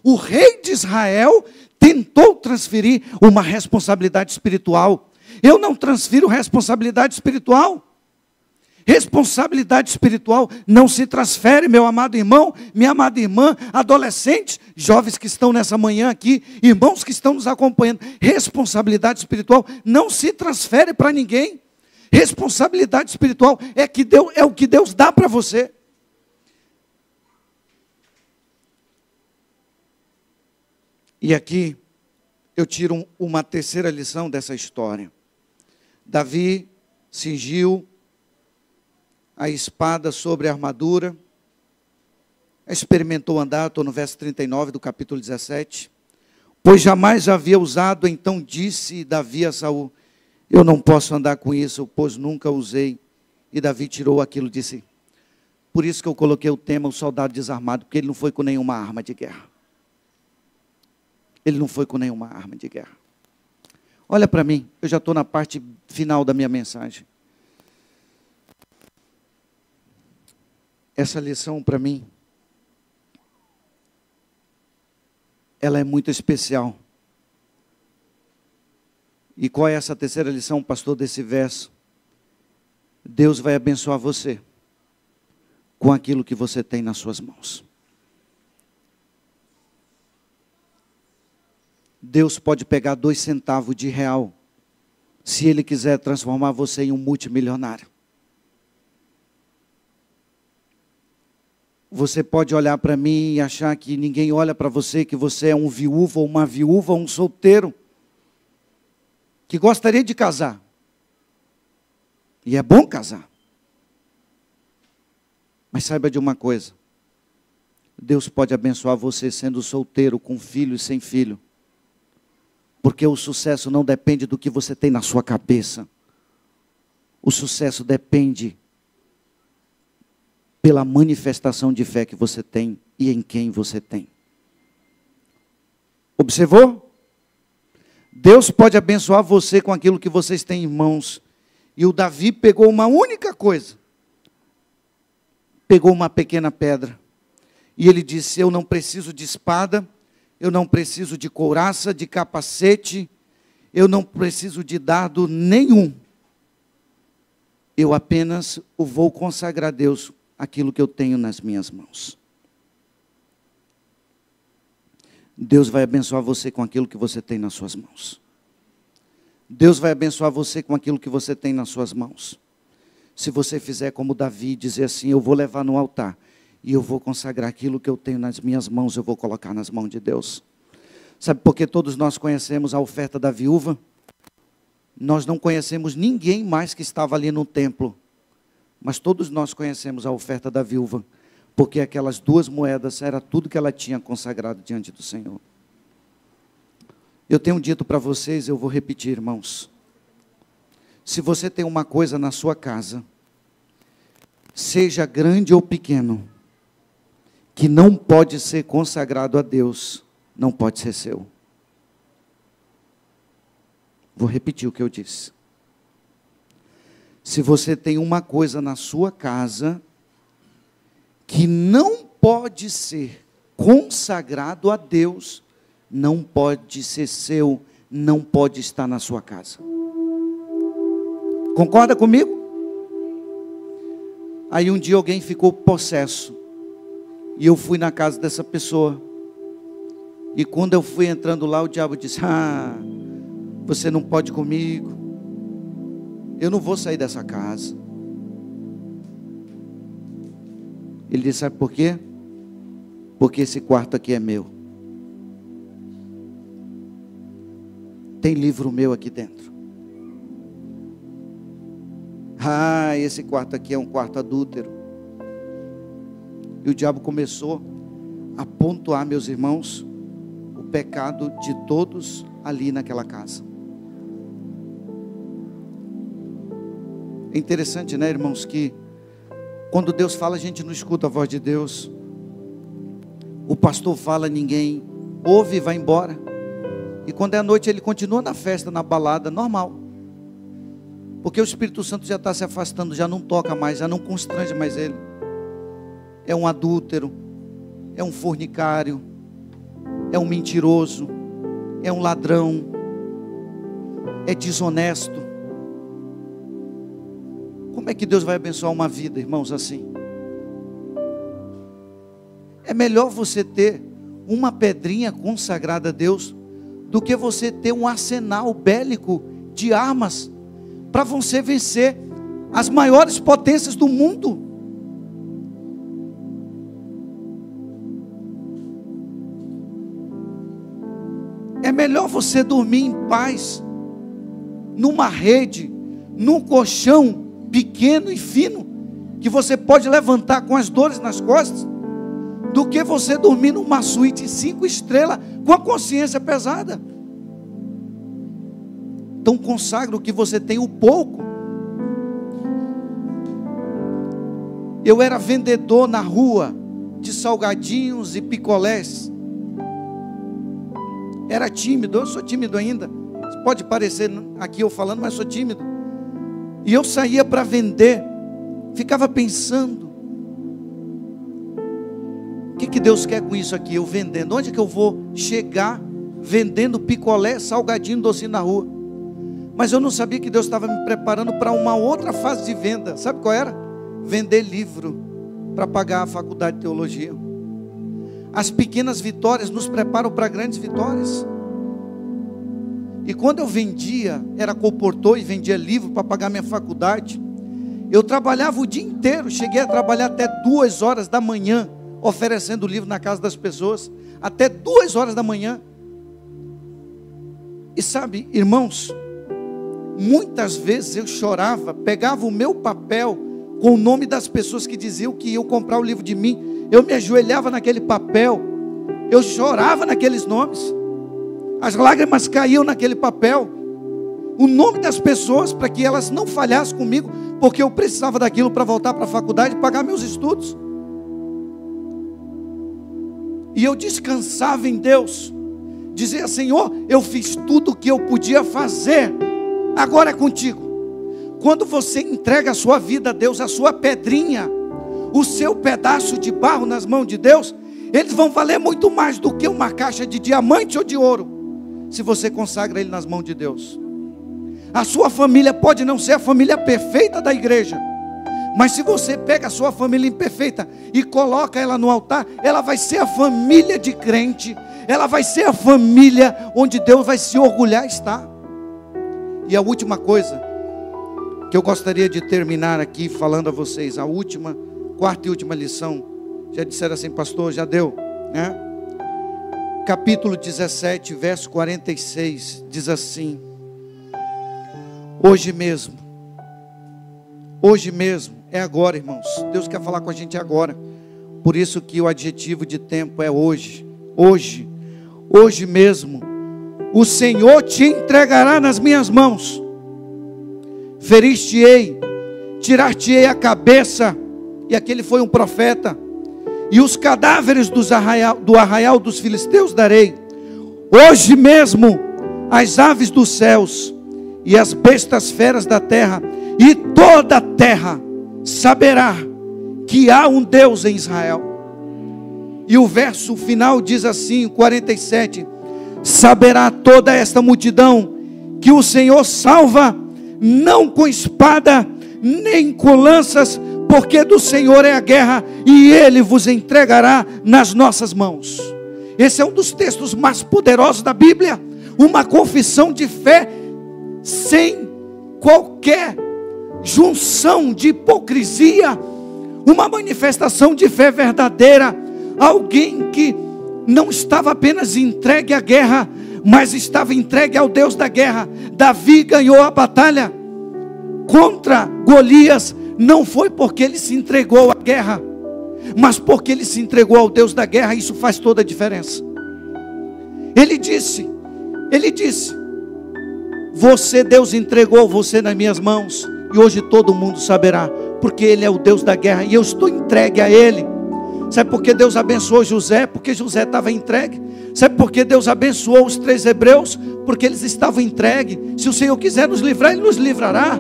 O rei de Israel tentou transferir uma responsabilidade espiritual. Eu não transfiro responsabilidade espiritual. Responsabilidade espiritual não se transfere, meu amado irmão, minha amada irmã, adolescentes, jovens que estão nessa manhã aqui, irmãos que estão nos acompanhando. Responsabilidade espiritual não se transfere para ninguém. Responsabilidade espiritual é o que Deus dá para você. E aqui eu tiro uma terceira lição dessa história. Davi cingiu a espada sobre a armadura, experimentou andar, estou no verso 39 do capítulo 17, pois jamais havia usado, então disse Davi a Saul, eu não posso andar com isso, pois nunca usei. E Davi tirou aquilo e disse, por isso que eu coloquei o tema, o soldado desarmado, porque ele não foi com nenhuma arma de guerra. Ele não foi com nenhuma arma de guerra. Olha para mim, eu já estou na parte final da minha mensagem. Essa lição para mim, ela é muito especial. E qual é essa terceira lição, pastor, desse verso? Deus vai abençoar você com aquilo que você tem nas suas mãos. Deus pode pegar 2 centavos de real, se Ele quiser transformar você em um multimilionário. Você pode olhar para mim e achar que ninguém olha para você, que você é um viúvo ou uma viúva, um solteiro, que gostaria de casar. E é bom casar. Mas saiba de uma coisa, Deus pode abençoar você sendo solteiro, com filho e sem filho. Porque o sucesso não depende do que você tem na sua cabeça. O sucesso depende pela manifestação de fé que você tem e em quem você tem. Observou? Deus pode abençoar você com aquilo que vocês têm em mãos. E o Davi pegou uma única coisa. Pegou uma pequena pedra. E ele disse, eu não preciso de espada, eu não preciso de couraça, de capacete, eu não preciso de dardo nenhum. Eu apenas vou consagrar a Deus aquilo que eu tenho nas minhas mãos. Deus vai abençoar você com aquilo que você tem nas suas mãos. Deus vai abençoar você com aquilo que você tem nas suas mãos. Se você fizer como Davi, dizer assim, eu vou levar no altar, e eu vou consagrar aquilo que eu tenho nas minhas mãos, eu vou colocar nas mãos de Deus. Sabe por que todos nós conhecemos a oferta da viúva? Nós não conhecemos ninguém mais que estava ali no templo. Mas todos nós conhecemos a oferta da viúva. Porque aquelas 2 moedas era tudo que ela tinha consagrado diante do Senhor. Eu tenho dito para vocês, eu vou repetir, irmãos. Se você tem uma coisa na sua casa, seja grande ou pequeno, que não pode ser consagrado a Deus, não pode ser seu. Vou repetir o que eu disse. Se você tem uma coisa na sua casa, que não pode ser consagrado a Deus, não pode ser seu, não pode estar na sua casa. Concorda comigo? Aí um dia alguém ficou possesso. E eu fui na casa dessa pessoa. E quando eu fui entrando lá, o diabo disse, você não pode comigo. Eu não vou sair dessa casa. Ele disse, sabe por quê? Porque esse quarto aqui é meu. Tem livro meu aqui dentro. Esse quarto aqui é um quarto adúltero. E o diabo começou a pontuar, meus irmãos, o pecado de todos ali naquela casa. É interessante, né, irmãos, que quando Deus fala, a gente não escuta a voz de Deus. O pastor fala, ninguém ouve e vai embora. E quando é à noite ele continua na festa, na balada, normal. Porque o Espírito Santo já está se afastando, já não toca mais, já não constrange mais ele. É um adúltero, é um fornicário, é um mentiroso, é um ladrão, é desonesto. Como é que Deus vai abençoar uma vida, irmãos, assim? É melhor você ter uma pedrinha consagrada a Deus do que você ter um arsenal bélico de armas para você vencer as maiores potências do mundo. É melhor você dormir em paz, numa rede, num colchão pequeno e fino, que você pode levantar com as dores nas costas, do que você dormir numa suíte 5 estrelas com a consciência pesada. Então consagra o que você tem, o pouco. Eu era vendedor na rua de salgadinhos e picolés. Era tímido, eu sou tímido ainda. Pode parecer aqui eu falando, mas sou tímido. E eu saía para vender, ficava pensando, o que Deus quer com isso aqui? Eu vendendo, onde é que eu vou chegar vendendo picolé, salgadinho, docinho na rua? Mas eu não sabia que Deus estava me preparando para uma outra fase de venda. Sabe qual era? Vender livro para pagar a faculdade de teologia. As pequenas vitórias nos preparam para grandes vitórias. E quando eu vendia, era colportor e vendia livro para pagar minha faculdade, eu trabalhava o dia inteiro, cheguei a trabalhar até 2 horas da manhã, oferecendo livro na casa das pessoas, até 2 horas da manhã. E sabe, irmãos, muitas vezes eu chorava, pegava o meu papel com o nome das pessoas que diziam que iam comprar o livro de mim, eu me ajoelhava naquele papel, eu chorava naqueles nomes, as lágrimas caíam naquele papel, o nome das pessoas, para que elas não falhassem comigo, porque eu precisava daquilo para voltar para a faculdade e pagar meus estudos. E eu descansava em Deus, dizia: Senhor, eu fiz tudo o que eu podia fazer, agora é contigo. Quando você entrega a sua vida a Deus, a sua pedrinha, o seu pedaço de barro nas mãos de Deus, eles vão valer muito mais do que uma caixa de diamante ou de ouro, se você consagra ele nas mãos de Deus. A sua família pode não ser a família perfeita da igreja, mas se você pega a sua família imperfeita e coloca ela no altar, ela vai ser a família de crente, ela vai ser a família onde Deus vai se orgulhar estar. E a última coisa que eu gostaria de terminar aqui falando a vocês, a última, quarta e última lição. Já disseram assim, pastor, já deu, né? Capítulo 17, verso 46, diz assim: hoje mesmo, é agora, irmãos. Deus quer falar com a gente agora. Por isso que o adjetivo de tempo é hoje. Hoje mesmo, o Senhor te entregará nas minhas mãos. Ferir-te-ei, tirar-te-ei a cabeça. E aquele foi um profeta. E os cadáveres do arraial dos filisteus darei. Hoje mesmo, as aves dos céus e as bestas feras da terra, e toda a terra saberá que há um Deus em Israel. E o verso final diz assim, 47: saberá toda esta multidão que o Senhor salva, não com espada, nem com lanças, porque do Senhor é a guerra, e Ele vos entregará nas nossas mãos. Esse é um dos textos mais poderosos da Bíblia, uma confissão de fé, sem qualquer junção de hipocrisia, uma manifestação de fé verdadeira, alguém que não estava apenas entregue à guerra, mas estava entregue ao Deus da guerra. Davi ganhou a batalha contra Golias, não foi porque ele se entregou à guerra, mas porque ele se entregou ao Deus da guerra. Isso faz toda a diferença. Ele disse, você, Deus entregou você nas minhas mãos, e hoje todo mundo saberá, porque Ele é o Deus da guerra, e eu estou entregue a Ele. Sabe por que Deus abençoou José? Porque José estava entregue. Sabe por que Deus abençoou os 3 hebreus? Porque eles estavam entregues. Se o Senhor quiser nos livrar, Ele nos livrará.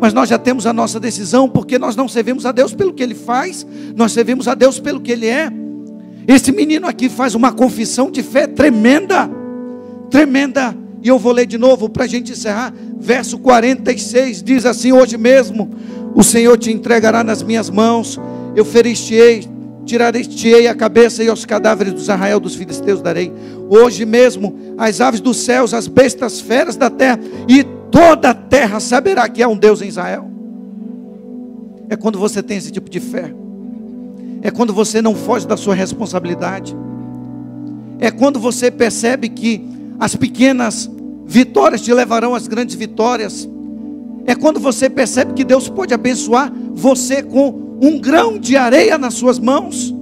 Mas nós já temos a nossa decisão, porque nós não servimos a Deus pelo que Ele faz, nós servimos a Deus pelo que Ele é. Esse menino aqui faz uma confissão de fé tremenda, tremenda. E eu vou ler de novo para a gente encerrar. Verso 46 diz assim: hoje mesmo o Senhor te entregará nas minhas mãos, eu tirarei a cabeça e aos cadáveres dos arraial dos filisteus darei. Hoje mesmo as aves dos céus, as bestas feras da terra, e toda a terra saberá que há um Deus em Israel. É quando você tem esse tipo de fé. É quando você não foge da sua responsabilidade. É quando você percebe que as pequenas vitórias te levarão às grandes vitórias. É quando você percebe que Deus pode abençoar você com um grão de areia nas suas mãos.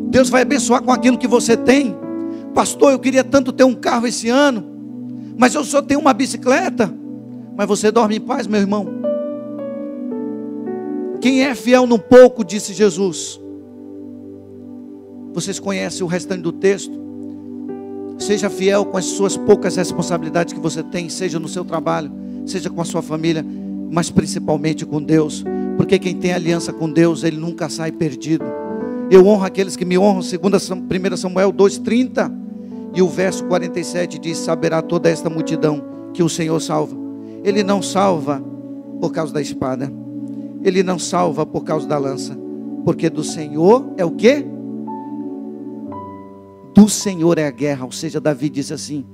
Deus vai abençoar com aquilo que você tem. Pastor, eu queria tanto ter um carro esse ano, mas eu só tenho uma bicicleta. Mas você dorme em paz, meu irmão? Quem é fiel no pouco, disse Jesus. Vocês conhecem o restante do texto? Seja fiel com as suas poucas responsabilidades que você tem, seja no seu trabalho, seja com a sua família, mas principalmente com Deus, porque quem tem aliança com Deus, ele nunca sai perdido. Eu honro aqueles que me honram, 1 Samuel 2:30, e o verso 47 diz: saberá toda esta multidão que o Senhor salva. Ele não salva por causa da espada, Ele não salva por causa da lança, porque do Senhor é o quê? Do Senhor é a guerra. Ou seja, Davi disse assim: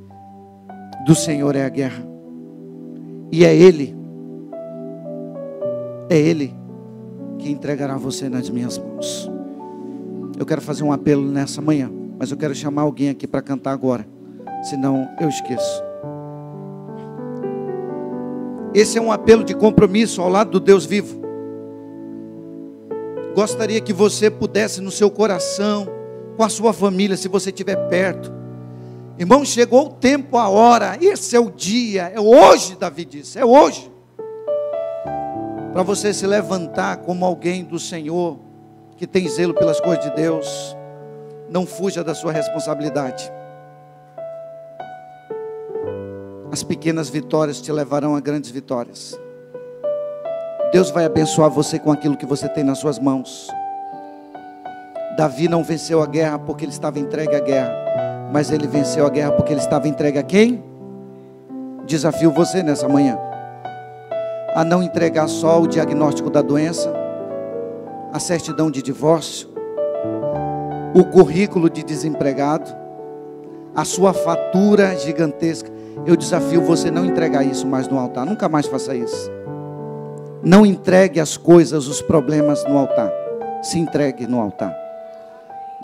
do Senhor é a guerra, e é Ele que entregará você nas minhas mãos. Eu quero fazer um apelo nessa manhã, mas eu quero chamar alguém aqui para cantar agora, senão eu esqueço. Esse é um apelo de compromisso ao lado do Deus vivo. Gostaria que você pudesse no seu coração, com a sua família, se você estiver perto. Irmão, chegou o tempo, a hora, esse é o dia, é hoje, Davi disse, é hoje. Para você se levantar como alguém do Senhor, que tem zelo pelas coisas de Deus. Não fuja da sua responsabilidade. As pequenas vitórias te levarão a grandes vitórias. Deus vai abençoar você com aquilo que você tem nas suas mãos. Davi não venceu a guerra porque ele estava entregue à guerra, mas ele venceu a guerra porque ele estava entregue a quem? Desafio você nessa manhã a não entregar só o diagnóstico da doença, a certidão de divórcio, o currículo de desempregado, a sua fatura gigantesca. Eu desafio você a não entregar isso mais no altar. Nunca mais faça isso. Não entregue as coisas, os problemas no altar. Se entregue no altar.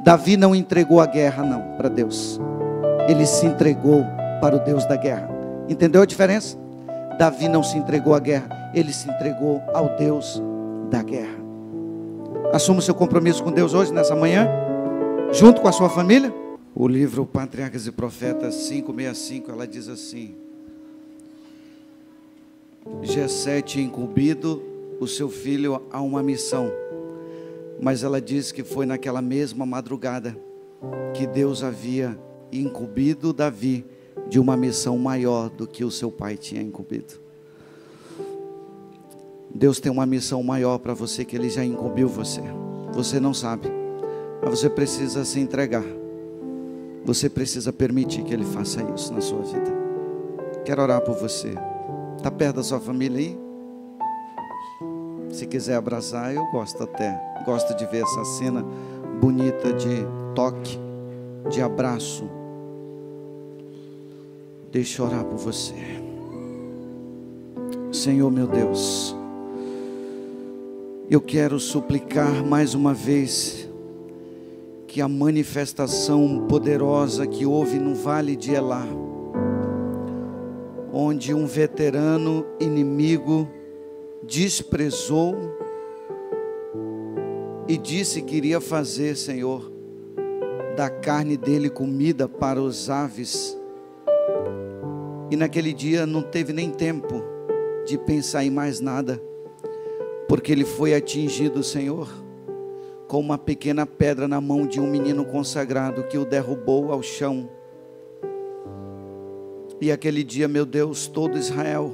Davi não entregou a guerra não para Deus. Ele se entregou para o Deus da guerra. Entendeu a diferença? Davi não se entregou à guerra, ele se entregou ao Deus da guerra. Assuma o seu compromisso com Deus hoje, nessa manhã, junto com a sua família. O livro Patriarcas e Profetas 5:65, ela diz assim: Jessé tinha incumbido o seu filho a uma missão, mas ela diz que foi naquela mesma madrugada que Deus havia incumbido Davi de uma missão maior do que o seu pai tinha incumbido. Deus tem uma missão maior para você, que Ele já incumbiu você. Você não sabe, mas você precisa se entregar. Você precisa permitir que Ele faça isso na sua vida. Quero orar por você. Está perto da sua família aí? Se quiser abraçar, eu gosto até. Gosto de ver essa cena bonita de toque, de abraço. Deixa eu orar por você. Senhor meu Deus, eu quero suplicar mais uma vez que a manifestação poderosa que houve no Vale de Elá, onde um veterano inimigo desprezou e disse que iria fazer, Senhor, da carne dele comida para os aves, e naquele dia não teve nem tempo de pensar em mais nada, porque ele foi atingido, Senhor, com uma pequena pedra na mão de um menino consagrado que o derrubou ao chão. E aquele dia, meu Deus, todo Israel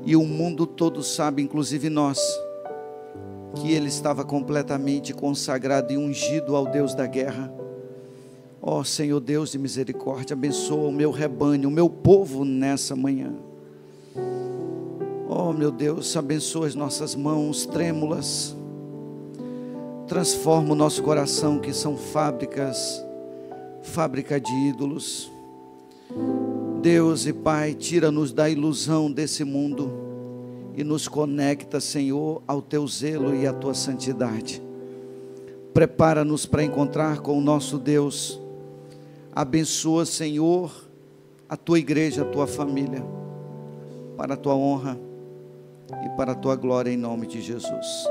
e o mundo todo sabe, inclusive nós, que ele estava completamente consagrado e ungido ao Deus da guerra. Ó Senhor Deus de misericórdia, abençoa o meu rebanho, o meu povo nessa manhã. Ó meu Deus, abençoa as nossas mãos trêmulas. Transforma o nosso coração, que são fábrica de ídolos. Deus e Pai, tira-nos da ilusão desse mundo e nos conecta, Senhor, ao Teu zelo e à Tua santidade. Prepara-nos para encontrar com o nosso Deus. Abençoa, Senhor, a Tua igreja, a Tua família, para a Tua honra e para a Tua glória, em nome de Jesus.